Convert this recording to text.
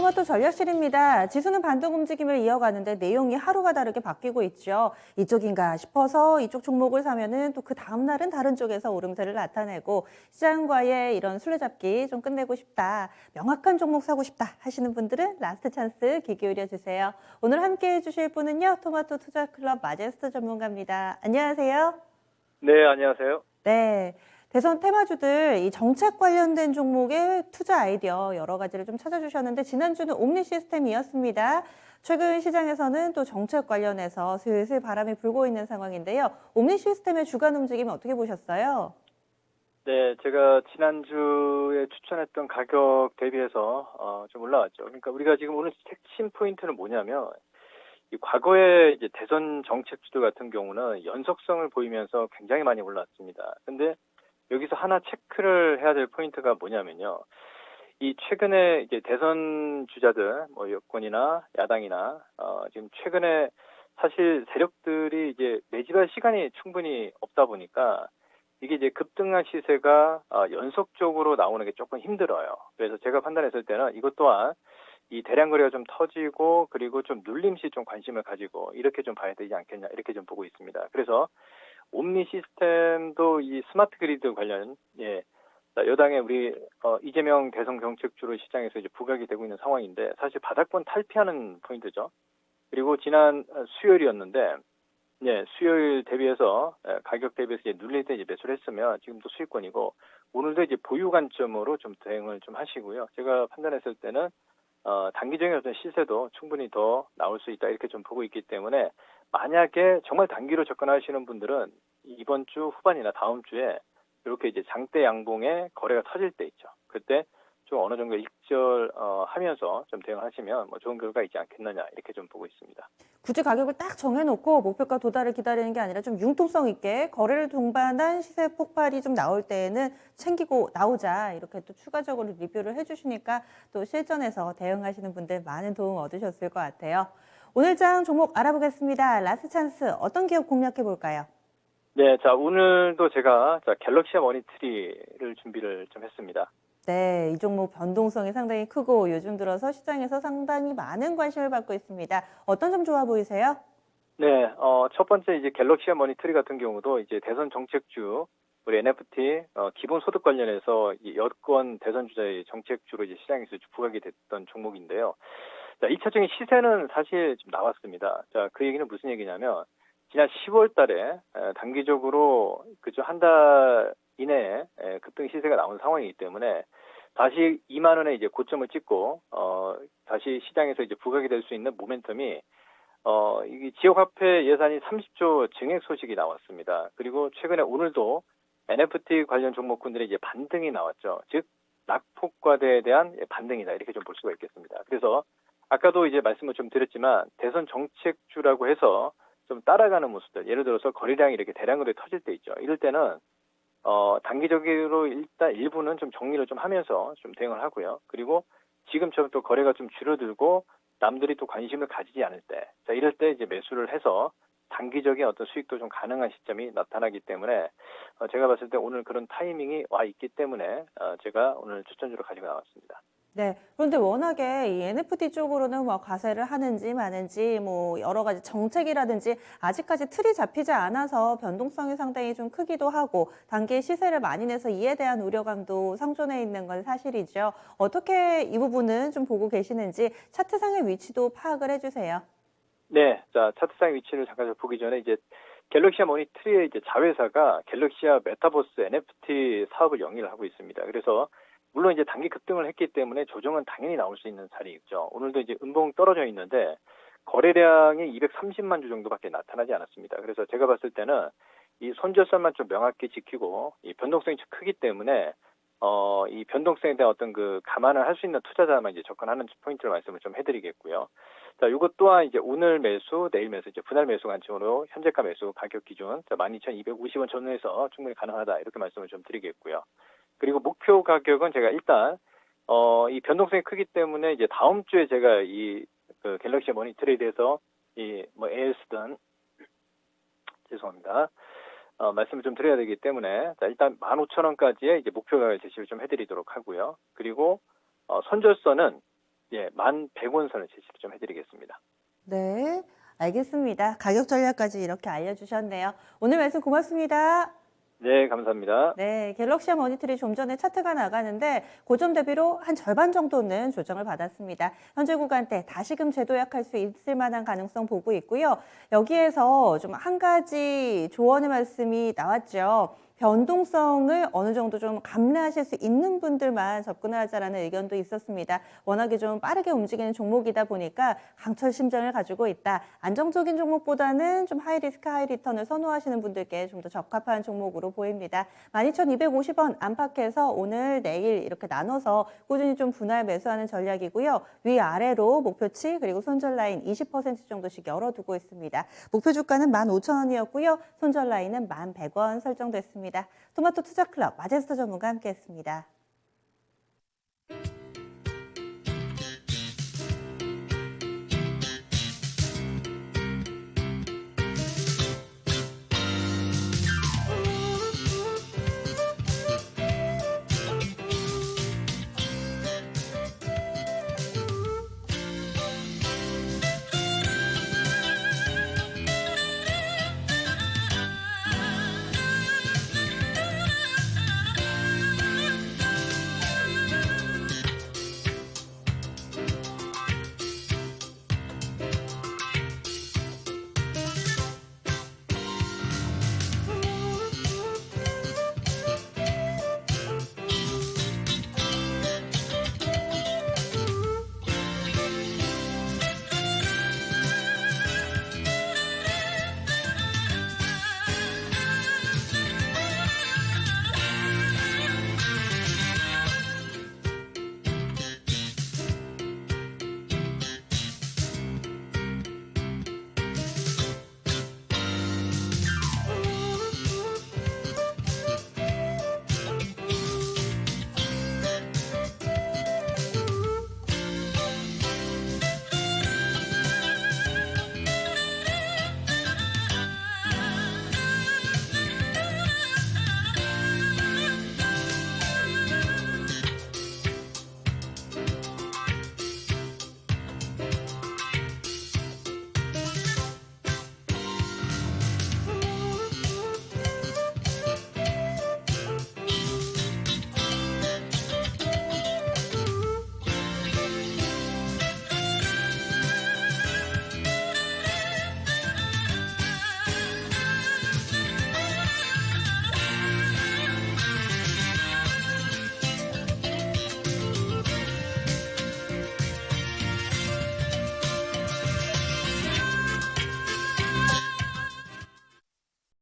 토마토 전략실입니다. 지수는 반등 움직임을 이어가는데 내용이 하루가 다르게 바뀌고 있죠. 이쪽인가 싶어서 이쪽 종목을 사면은 또 그 다음 날은 다른 쪽에서 오름세를 나타내고 시장과의 이런 술래잡기 좀 끝내고 싶다. 명확한 종목 사고 싶다 하시는 분들은 라스트 찬스 귀 기울여 주세요. 오늘 함께 해주실 분은요. 토마토 투자클럽 마제스터 전문가입니다. 안녕하세요. 네, 안녕하세요. 네. 대선 테마주들 이 정책 관련된 종목의 투자 아이디어 여러 가지를 좀 찾아주셨는데 지난주는 옴니 시스템이었습니다. 최근 시장에서는 또 정책 관련해서 슬슬 바람이 불고 있는 상황인데요. 옴니 시스템의 주간 움직임 어떻게 보셨어요? 네, 제가 지난주에 추천했던 가격 대비해서 좀 올라왔죠. 그러니까 우리가 지금 오늘 핵심 포인트는 뭐냐면 이 과거에 이제 대선 정책주들 같은 경우는 연속성을 보이면서 굉장히 많이 올랐습니다. 근데 여기서 하나 체크를 해야 될 포인트가 뭐냐면요. 이 최근에 이제 대선 주자들, 뭐 여권이나 야당이나 지금 최근에 사실 세력들이 이제 매집할 시간이 충분히 없다 보니까 이게 이제 급등한 시세가 연속적으로 나오는 게 조금 힘들어요. 그래서 제가 판단했을 때는 이것 또한 이 대량 거래가 좀 터지고 그리고 좀 눌림시 좀 관심을 가지고 이렇게 좀 봐야 되지 않겠냐 이렇게 좀 보고 있습니다. 그래서 옴니 시스템도 이 스마트 그리드 관련 여당의 우리 이재명 대선 정책주로 시장에서 이제 부각이 되고 있는 상황인데 사실 바닥권 탈피하는 포인트죠. 그리고 지난 수요일이었는데 수요일 대비해서 가격 대비해서 이제 눌릴 때 이제 매수를 했으면 지금도 수익권이고 오늘도 이제 보유 관점으로 좀 대응을 좀 하시고요. 제가 판단했을 때는 단기적인 어떤 시세도 충분히 더 나올 수 있다 이렇게 좀 보고 있기 때문에 만약에 정말 단기로 접근하시는 분들은 이번 주 후반이나 다음 주에 이렇게 이제 장대 양봉에 거래가 터질 때 있죠. 그때 좀 어느 정도 익절하면서 좀 대응하시면 뭐 좋은 결과가 있지 않겠느냐 이렇게 좀 보고 있습니다. 굳이 가격을 딱 정해놓고 목표가 도달을 기다리는 게 아니라 좀 융통성 있게 거래를 동반한 시세 폭발이 좀 나올 때에는 챙기고 나오자 이렇게 또 추가적으로 리뷰를 해주시니까 또 실전에서 대응하시는 분들 많은 도움 얻으셨을 것 같아요. 오늘 장 종목 알아보겠습니다. 라스트 찬스 어떤 기업 공략해 볼까요? 네, 자 오늘도 제가 갤럭시 머니트리를 준비를 좀 했습니다. 네, 이 종목 변동성이 상당히 크고 요즘 들어서 시장에서 상당히 많은 관심을 받고 있습니다. 어떤 점 좋아 보이세요? 네, 첫 번째 이제 갤럭시 머니터리 같은 경우도 이제 대선 정책주, 우리 NFT, 기본 소득 관련해서 이 여권 대선 주자의 정책주로 이제 시장에서 부각이 됐던 종목인데요. 자, 2차적인 시세는 사실 좀 나왔습니다. 자, 그 얘기는 무슨 얘기냐면, 지난 10월 달에 단기적으로 그저 한 달 이내에 급등 시세가 나온 상황이기 때문에 다시 2만 원에 이제 고점을 찍고, 다시 시장에서 이제 부각이 될 수 있는 모멘텀이 이게 지역화폐 예산이 30조 증액 소식이 나왔습니다. 그리고 최근에 오늘도 NFT 관련 종목군들의 이제 반등이 나왔죠. 즉, 낙폭과대에 대한 반등이다. 이렇게 좀 볼 수가 있겠습니다. 그래서 아까도 이제 말씀을 좀 드렸지만 대선 정책주라고 해서 좀 따라가는 모습들, 예를 들어서 거래량이 이렇게 대량으로 터질 때 있죠. 이럴 때는 단기적으로 일단 일부는 좀 정리를 좀 하면서 좀 대응을 하고요. 그리고 지금처럼 또 거래가 좀 줄어들고 남들이 또 관심을 가지지 않을 때, 자, 이럴 때 이제 매수를 해서 단기적인 어떤 수익도 좀 가능한 시점이 나타나기 때문에 제가 봤을 때 오늘 그런 타이밍이 와 있기 때문에 제가 오늘 추천주로 가지고 나왔습니다. 네. 그런데 워낙에 이 NFT 쪽으로는 뭐 과세를 하는지 마는지 뭐 여러 가지 정책이라든지 아직까지 틀이 잡히지 않아서 변동성이 상당히 좀 크기도 하고 단기 시세를 많이 내서 이에 대한 우려감도 상존해 있는 건 사실이죠. 어떻게 이 부분은 좀 보고 계시는지 차트상의 위치도 파악을 해주세요. 네, 자, 차트상 위치를 잠깐 좀 보기 전에 이제 갤럭시아 머니트리의 이제 자회사가 갤럭시아 메타버스 NFT 사업을 영위를 하고 있습니다. 그래서 물론 이제 단기 급등을 했기 때문에 조정은 당연히 나올 수 있는 자리겠죠. 오늘도 이제 음봉 떨어져 있는데 거래량이 230만 주 정도밖에 나타나지 않았습니다. 그래서 제가 봤을 때는 이 손절선만 좀 명확히 지키고 이 변동성이 좀 크기 때문에 이 변동성에 대한 어떤 그 감안을 할 수 있는 투자자만 이제 접근하는 포인트를 말씀을 좀 해드리겠고요. 자, 이것 또한 이제 오늘 매수, 내일 매수, 이제 분할 매수 관점으로 현재가 매수 가격 기준 12,250원 전후에서 충분히 가능하다 이렇게 말씀을 좀 드리겠고요. 그리고 목표 가격은 제가 일단 이 변동성이 크기 때문에 이제 다음 주에 제가 이 그 갤럭시 머니터리에 대해서 이 뭐 AS든 죄송합니다. 말씀을 좀 드려야 되기 때문에 자, 일단 15,000원까지의 이제 목표 가격 제시를 좀 해드리도록 하고요. 그리고 손절선은 1,100원 선을 제시를 좀 해드리겠습니다. 네, 알겠습니다. 가격 전략까지 이렇게 알려주셨네요. 오늘 말씀 고맙습니다. 네, 감사합니다. 네, 갤럭시와 머니터리 좀 전에 차트가 나가는데 고점 대비로 한 절반 정도는 조정을 받았습니다. 현재 구간대 다시금 재도약할 수 있을 만한 가능성 보고 있고요. 여기에서 좀 한 가지 조언의 말씀이 나왔죠. 변동성을 어느 정도 좀 감내하실 수 있는 분들만 접근을 하자라는 의견도 있었습니다. 워낙에 좀 빠르게 움직이는 종목이다 보니까 강철 심정을 가지고 있다. 안정적인 종목보다는 좀 하이리스크 하이리턴을 선호하시는 분들께 좀 더 적합한 종목으로 보입니다. 12,250원 안팎에서 오늘 내일 이렇게 나눠서 꾸준히 좀 분할 매수하는 전략이고요. 위아래로 목표치 그리고 손절 라인 20% 정도씩 열어두고 있습니다. 목표 주가는 15,000원이었고요. 손절 라인은 1,100원 설정됐습니다. 토마토 투자클럽 마제스터 전문가 함께했습니다.